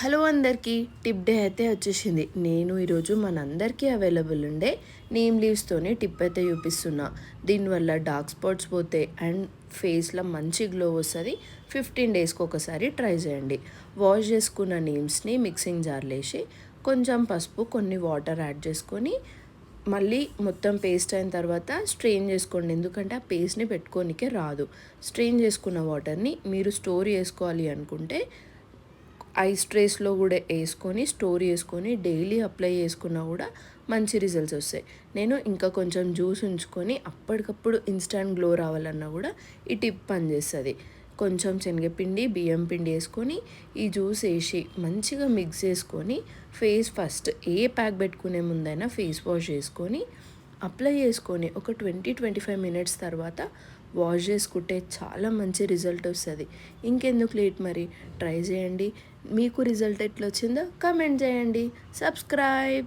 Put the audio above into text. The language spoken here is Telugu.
హలో అందరికీ టిప్ డే అయితే వచ్చేసింది. నేను ఈరోజు మనందరికీ అవైలబుల్ ఉండే నీమ్ లీవ్స్తోని టిప్ అయితే చూపిస్తున్నా. దీనివల్ల డార్క్ స్పాట్స్ పోతే అండ్ ఫేస్లో మంచి గ్లో వస్తుంది. 15 డేస్కి ఒకసారి ట్రై చేయండి. వాష్ చేసుకున్న నీమ్స్ని మిక్సింగ్ జార్లో వేసి కొంచెం పసుపు కొన్ని వాటర్ యాడ్ చేసుకొని మళ్ళీ మొత్తం పేస్ట్ అయిన తర్వాత స్ట్రెయిన్ చేసుకోండి. ఎందుకంటే ఆ పేస్ట్ని పెట్టుకోనికే రాదు. స్ట్రెయిన్ చేసుకున్న వాటర్ని మీరు స్టోర్ చేసుకోవాలి అనుకుంటే ఐస్ ట్రేస్లో కూడా వేసుకొని స్టోర్ చేసుకొని డైలీ అప్లై చేసుకున్నా కూడా మంచి రిజల్ట్స్ వస్తాయి. నేను ఇంకా కొంచెం జ్యూస్ ఉంచుకొని అప్పటికప్పుడు ఇన్స్టంట్ గ్లో రావాలన్నా కూడా ఈ టిప్ పనిచేస్తుంది. కొంచెం శనగపిండి బియ్యం పిండి వేసుకొని ఈ జ్యూస్ వేసి మంచిగా మిక్స్ చేసుకొని ఫేస్ ఫస్ట్ ఏ ప్యాక్ పెట్టుకునే ముందైనా ఫేస్ వాష్ చేసుకొని అప్లై చేసుకొని ఒక 20-25 మినిట్స్ తర్వాత వాష్ చేసుకుంటే చాలా మంచి రిజల్ట్ వస్తుంది. ఇంకెందుకు లేట్, మరి ట్రై చేయండి. మీకు రిజల్ట్ ఎట్లా వచ్చిందో కామెంట్ చేయండి. సబ్స్క్రైబ్.